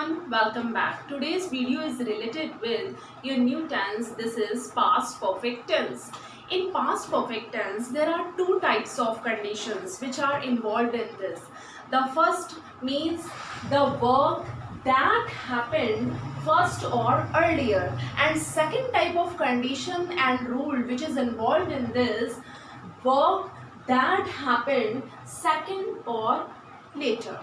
everyone, welcome back. Today's video is related with your new tense. This is past perfect tense. In past perfect tense, there are two types of conditions which are involved in this. The first means the work that happened first or earlier, and second type of condition and rule which is involved in this, work that happened second or later.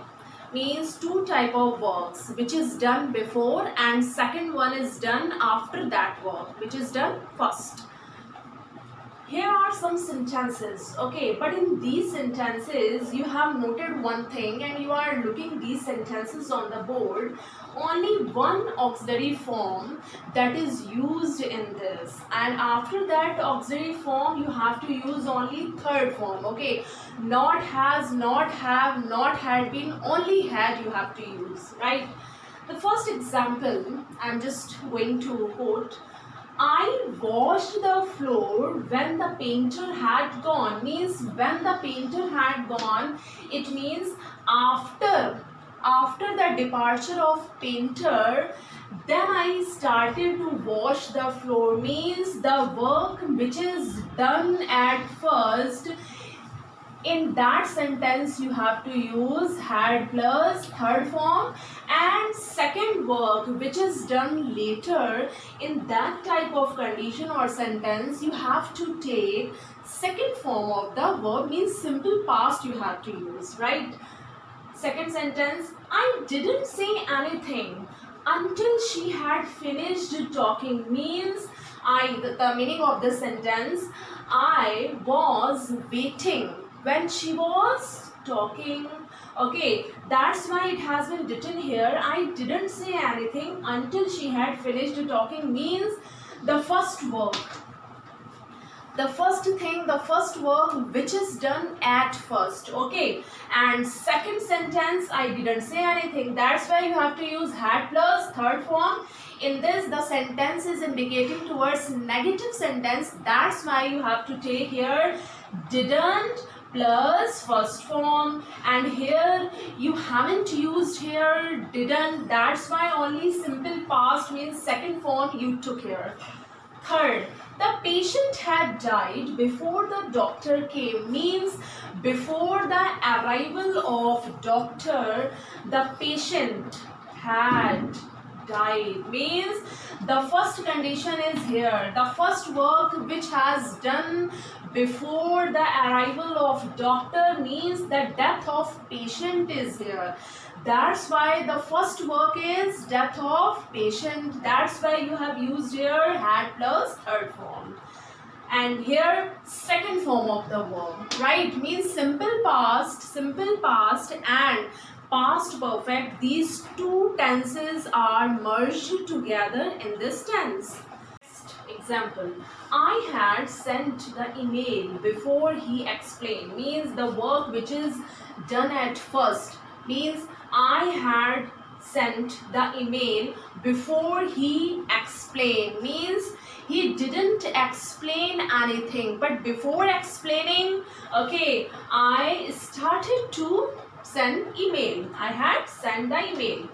Means two type of works, which is done before and second one is done after that work which is done first. Here are some sentences, okay, but in these sentences you have noted one thing and you are looking these sentences on the board. Only one auxiliary form that is used in this, and after that auxiliary form you have to use only third form, okay. Not has, not have, not had been, only had you have to use, right? The first example I'm just going to quote. I washed the floor when the painter had gone. Means when the painter had gone, it means after the departure of painter, then I started to wash the floor. Means the work which is done at first, in that sentence you have to use had plus third form, and second work which is done later, in that type of condition or sentence you have to take second form of the verb. Means simple past you have to use, right? Second sentence, I didn't say anything until she had finished talking. Means the meaning of this sentence, I was waiting when she was talking, okay. That's why it has been written here, I didn't say anything until she had finished talking. Means the first work, the first thing, the first work which is done at first, okay. And second sentence, I didn't say anything, that's why you have to use had plus third form. In this, the sentence is indicating towards negative sentence, that's why you have to take here didn't plus first form, and here you haven't used here didn't, that's why only simple past means second form you took here. Third, the patient had died before the doctor came. Means before the arrival of doctor, the patient had died. Means the first condition is here, the first work which has done before the arrival of doctor, means the death of patient is here. That's why the first work is death of patient. That's why you have used here had plus third form. And here second form of the verb, right? Means simple past and past perfect. These two tenses are merged together in this tense. Example, I had sent the email before he explained. Means the work which is done at first. Means I had sent the email before he explained. Means he didn't explain anything, but before explaining, okay, I started to send email. I had sent the email.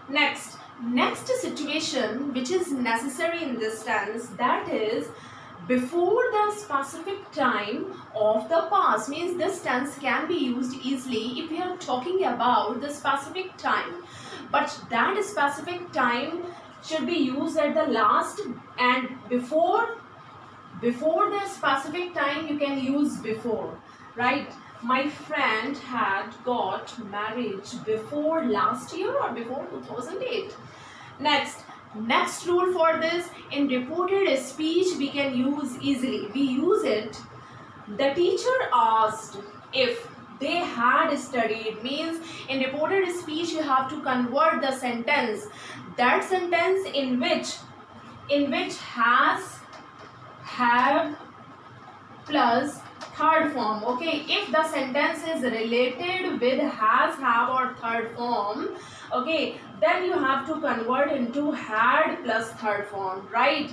Next situation which is necessary in this tense, that is before the specific time of the past. Means this tense can be used easily if we are talking about the specific time, but that specific time should be used at the last, and before the specific time you can use before, right? My friend had got married before last year or before 2008. Next rule for this, in reported speech we can use easily. We use it, the teacher asked if they had studied. Means in reported speech you have to convert the sentence, that sentence in which has, have plus third form, okay. If the sentence is related with has, have or third form, okay, then you have to convert into had plus third form, right?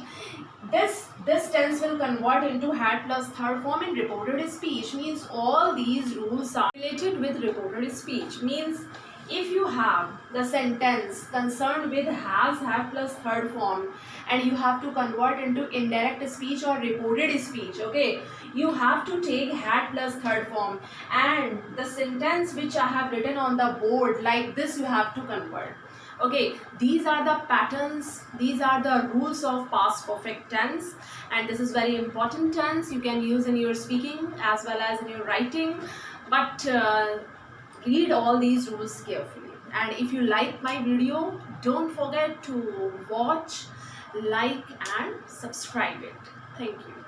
This tense will convert into had plus third form in reported speech. Means all these rules are related with reported speech. Means If you have the sentence concerned with has, have plus third form, and you have to convert into indirect speech or reported speech, okay, you have to take had plus third form, and the sentence which I have written on the board like this you have to convert. Okay, these are the patterns, these are the rules of past perfect tense, and this is very important tense you can use in your speaking as well as in your writing. But read all these rules carefully, and if you like my video, don't forget to watch, like and subscribe it. Thank you.